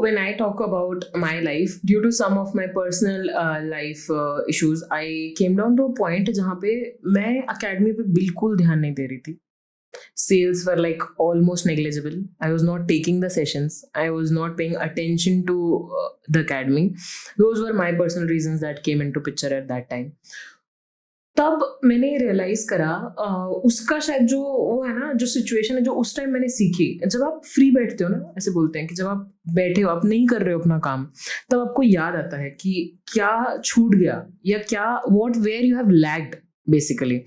when I talk about my life, due to some of my personal life issues, I came down to a point जहाँ पे मैं academy पे बिल्कुल ध्यान नहीं दे रही थी. Sales were like almost negligible. I was not taking the sessions. I was not paying attention to the academy. Those were my personal reasons that came into picture at that time. तब मैंने realise करा उसका शायद जो वो है ना, जो सिचुएशन है जो उस टाइम मैंने सीखी. जब आप फ्री बैठते हो ना, ऐसे बोलते हैं कि जब आप बैठे हो, आप नहीं कर रहे हो अपना काम, तब आपको याद आता है कि क्या छूट गया या क्या what where you have lagged basically.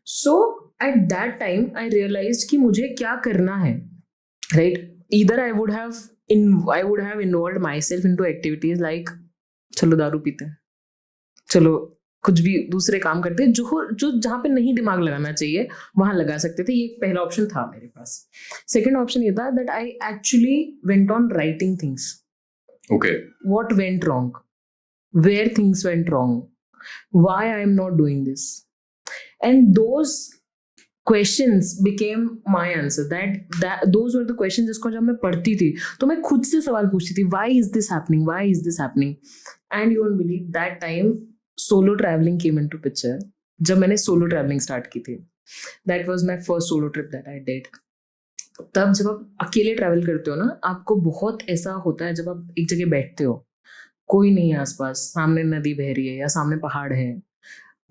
So at that time I realized कि मुझे क्या करना है, right. Either I would have involved myself into activities like चलो दारू पीते हैं, चलो कुछ भी दूसरे काम करते हैं जो जहाँ पे नहीं दिमाग लगाना चाहिए वहां लगा सकते थे. ये एक पहला ऑप्शन था मेरे पास. सेकंड ऑप्शन ये था that I actually went on writing things. Okay, what went wrong, where things went wrong, why I am not doing this, and those questions became my answer. That those were the questions जिसको जब मैं पढ़ती थी तो मैं खुद से सवाल पूछती थी, why is this happening, why is this happening. And you won't believe that time solo traveling came into picture. जब मैंने solo traveling start की थी, that was my first solo trip that I did. तब जब आप अकेले travel करते हो ना, आपको बहुत ऐसा होता है जब आप एक जगह बैठते हो, कोई नहीं है आसपास, सामने नदी बह रही है या सामने पहाड़ है,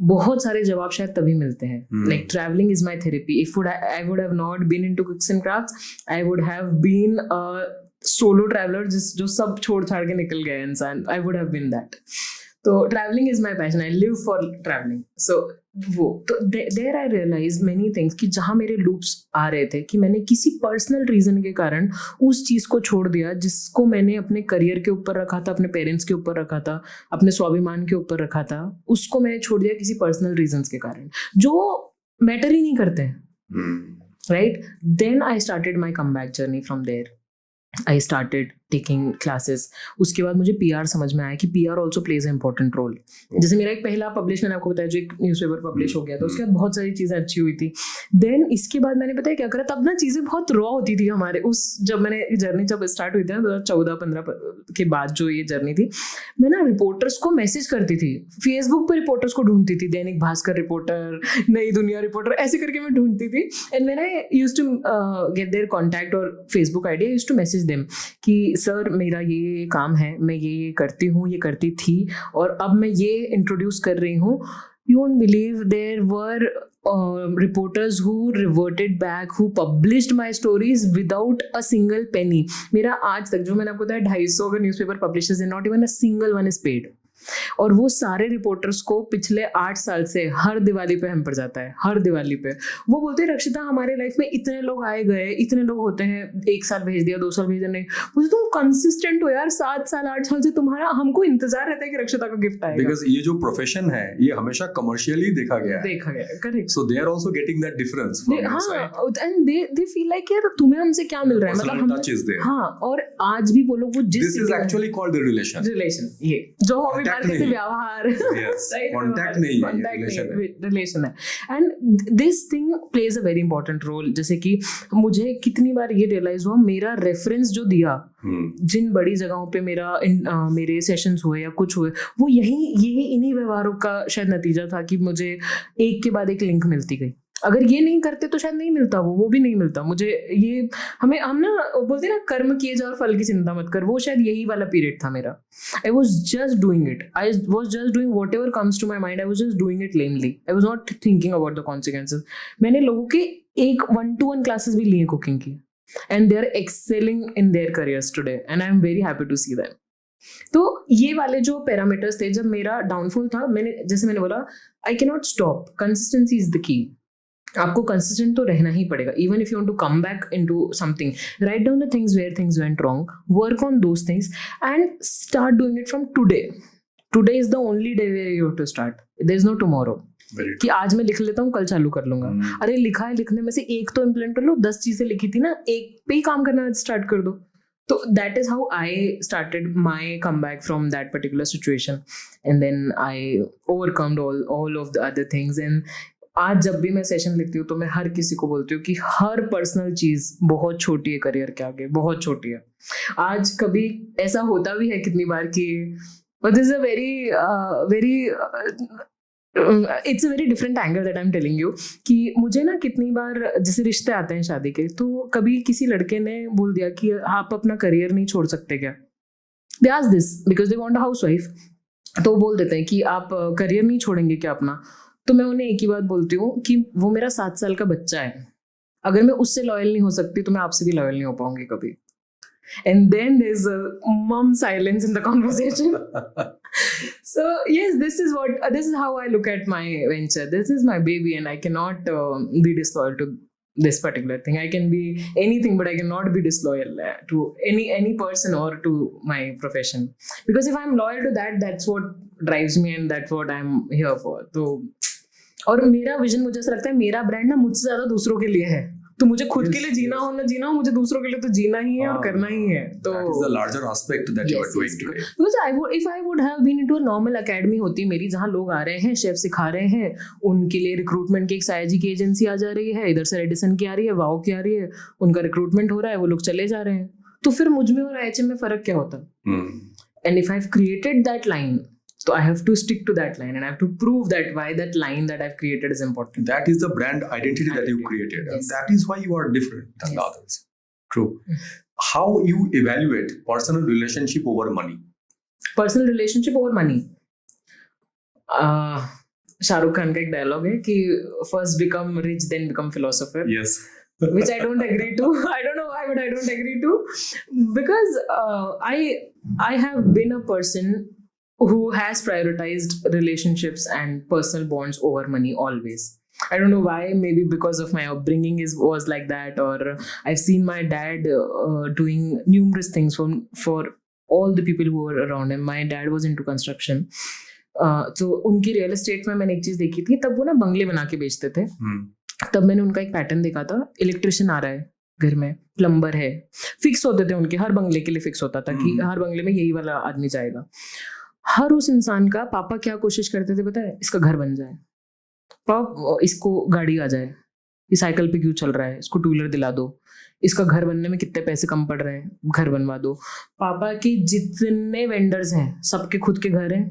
बहुत सारे जवाब शायद तभी मिलते हैं. Like travelling is my therapy. If I would have not been into cooks and crafts, I would have been a solo traveller जो सब छोड़ छाड़ के निकल गए इंसान. I would have been that. तो travelling is my passion. I live for travelling. So वो तो there I realise many things कि जहाँ मेरे लूप्स आ रहे थे कि मैंने किसी पर्सनल रीजन के कारण उस चीज को छोड़ दिया जिसको मैंने अपने करियर के ऊपर रखा था, अपने पेरेंट्स के ऊपर रखा था, अपने स्वाभिमान के ऊपर रखा था. उसको मैंने छोड़ दिया किसी पर्सनल रीजंस के कारण जो मैटर ही नहीं करते हैं, right. Then I started my comeback journey from there. I started taking classes. उसके बाद मुझे PR समझ में आया कि PR also plays a important role. जैसे मेरा एक पहला पब्लिश, मैंने आपको बताया, जो एक न्यूज़पेपर पब्लिश हो गया था, उसके बाद बहुत सारी चीज़ें अच्छी हुई थी. देन इसके बाद मैंने पता है क्या करा, तब ना चीज़ें बहुत रॉ होती थी हमारे उस, जब मैंने जर्नी जब स्टार्ट हुई थी ना 2014-15 के बाद जो ये जर्नी थी, मैं ना रिपोर्टर्स को मैसेज करती थी, फेसबुक पर रिपोर्टर्स को ढूंढती थी, दैनिक भास्कर रिपोर्टर, नई दुनिया रिपोर्टर, ऐसे करके मैं ढूंढती थी. And when I used to get their contact और Facebook ID, I used to message them कि सर मेरा ये काम है, मैं ये करती हूँ, ये करती थी, और अब मैं ये इंट्रोड्यूस कर रही हूँ. You won't believe there were reporters who reverted back, who published my stories without a single penny. मेरा आज तक जो मैंने आपको बताया 250 का न्यूज़पेपर पब्लिशर्स है, not even a single one is paid. और वो सारे रिपोर्टर्स को पिछले 8 साल से हर दिवाली पे हम पर जाता है, हर दिवाली पे वो बोलते हैं रक्षिता हमारे लाइफ में इतने लोग आए गए, इतने लोग होते हैं, 1 साल भेज दिया, 2 साल भेज दिया, नहीं मुझे तुम कंसिस्टेंट हो यार, 7 साल 8 साल से तुम्हारा हमको इंतजार रहता है कि रक्षिता का गिफ्ट आएगा. बिकॉज़ ये जो प्रोफेशन है ये हमेशा कमर्शियली देखा गया है. Correct. So they are also getting that difference from your side, and they feel like यार तुम्हें हमसे क्या मिल रहा है, मतलब हम. हाँ, और आज भी वो लोग वो जिस, this is actually called the relation. ये जो हम बात करते हैं व्यवहार, कॉन्टैक्ट नहीं है, रिलेशन है. And this thing plays a very important role. जैसे कि मुझे कितनी बार ये रियलाइज हुआ, मेरा रेफरेंस जो दिया जिन बड़ी जगहों पे मेरे सेशंस हुए या कुछ हुए, वो इन्हीं व्यवहारों का शायद नतीजा था कि मुझे एक के बाद एक लिंक मिलती गई. अगर ये नहीं करते तो शायद नहीं मिलता, वो भी नहीं मिलता मुझे. ये हम ना बोलते हैं ना, कर्म किए जा और फल की चिंता मत कर, वो शायद यही वाला पीरियड था मेरा. I was just doing it, I was just doing whatever comes to my mind, I was just doing it lamely, I was not thinking about the consequences. मैंने लोगों के 1-1 क्लासेस भी लिए कुकिंग की, and they are excelling in their careers today, and I am very happy to see that. तो ये वाले जो पैरामीटर्स थे, जब मेरा डाउनफॉल था, मैंने बोला I can not stop, consistency is the key. आपको कंसिस्टेंट तो रहना ही पड़ेगा. Even if you want to come back into something, right down the things where things went wrong, work on those things and start doing it from today. Today is the only day where you have to start. There is no tomorrow कि आज मैं लिख लेता हूँ, कल चालू कर लूंगा. अरे लिखा है, लिखने में से एक तो इम्प्लीमेंट कर लो. 10 चीजें लिखी थी ना, एक पे ही काम करना स्टार्ट कर दो. So that is how I started my comeback from that particular situation, and then I overcome all of the other things. And आज जब भी मैं सेशन लिखती हूँ तो मैं हर किसी को बोलती हूँ कि हर पर्सनल चीज बहुत छोटी है करियर के आगे, बहुत छोटी है। आज कभी ऐसा होता भी है कितनी बार कि this is a very it's a very different angle that I am telling you कि मुझे ना कितनी बार जैसे रिश्ते आते हैं शादी के, तो कभी किसी लड़के ने बोल दिया कि आप अपना करियर नहीं छोड़ सकते क्या। They ask this because they want a housewife, तो बोल देते हैं कि आप करियर नहीं छोड़ेंगे क्या अपना। तो मैं उन्हें एक ही बात बोलती हूँ कि वो मेरा 7 साल का बच्चा है, अगर मैं उससे लॉयल नहीं हो सकती तो मैं आपसे भी लॉयल नहीं हो पाऊंगी कभी। And then there's a mum silence in the conversation. So yes, this is how I look at my venture. This is my baby, and I cannot be disloyal to this particular thing. I can be anything, but I cannot be disloyal to any person or to my profession. Because if I'm loyal to that, that's what drives me, and that's what I'm here for. तो और मेरा vision, मुझे ऐसा लगता है मेरा brand ना मुझसे ज्यादा दूसरों के लिए है। तो मुझे खुद के लिए जीना हो ना जीना हो, मुझे दूसरों के लिए तो जीना ही है और करना ही है। तो that is the larger aspect that you are doing today. Because if I would have been into a normal academy होती मेरी, जहाँ लोग आ रहे हैं, शेफ सिखा रहे हैं, उनके लिए रिक्रूटमेंट की एक सायाजी की एजेंसी आ जा रही है, इधर से रेडिसन की आ रही है, वाओ की आ रही है, उनका रिक्रूटमेंट हो रहा है, वो लोग चले जा रहे हैं, तो फिर मुझ में और एचएम में फर्क क्या होता? And if I've created that line, so I have to stick to that line, and I have to prove that why that line that I've created is important. That is the brand identity that you created. Yes. And that is why you are different than the Yes. others. True. How you evaluate personal relationship over money? Personal relationship over money. Shahrukh Khan का एक dialogue है कि first become rich, then become philosopher. Yes. Which I don't agree to. I don't know why, but I don't agree to, because I have been a person who has prioritized relationships and personal bonds over money always. I don't know why, maybe because of my upbringing was like that, or I've seen my dad doing numerous things for all the people who were around him. My dad was into construction. So उनकी real estate में मैंने एक चीज देखी थी, तब वो ना बंगले बना के बेचते थे। तब मैंने उनका एक पैटर्न देखा था, इलेक्ट्रिशियन आ रहा है घर में, प्लम्बर है, फिक्स होते थे उनके, हर बंगले के लिए फिक्स होता था कि हर बंगले में यही वाला आदमी जाएगा। हर उस इंसान का पापा क्या कोशिश करते थे पता है? इसका घर बन जाए, पापा इसको गाड़ी आ जाए, ये साइकिल पे क्यों चल रहा है, इसको टू व्हीलर दिला दो, इसका घर बनने में कितने पैसे कम पड़ रहे हैं, घर बनवा दो। पापा की जितने वेंडर्स हैं सबके खुद के घर हैं,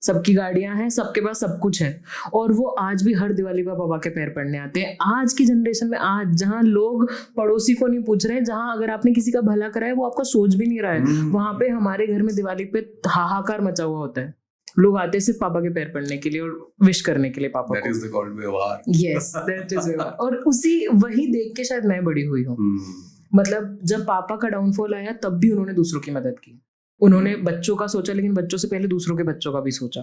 सबकी गाड़ियां हैं, सबके पास सब कुछ है, और वो आज भी हर दिवाली पर पापा के पैर पड़ने आते हैं। आज की जनरेशन में, आज जहाँ लोग पड़ोसी को नहीं पूछ रहे, जहाँ अगर आपने किसी का भला करा है वो आपका सोच भी नहीं रहा है, वहां पे हमारे घर में दिवाली पे हाहाकार मचा हुआ होता है। लोग आते हैं सिर्फ पापा के पैर पड़ने के लिए और विश करने के लिए पापा That को। is the called व्यवहार. Yes, that is व्यवहार। और वही देख के शायद मैं बड़ी हुई हूँ। मतलब जब पापा का डाउनफॉल आया तब भी उन्होंने दूसरों की मदद की, उन्होंने बच्चों का सोचा, लेकिन बच्चों से पहले दूसरों के बच्चों का भी सोचा।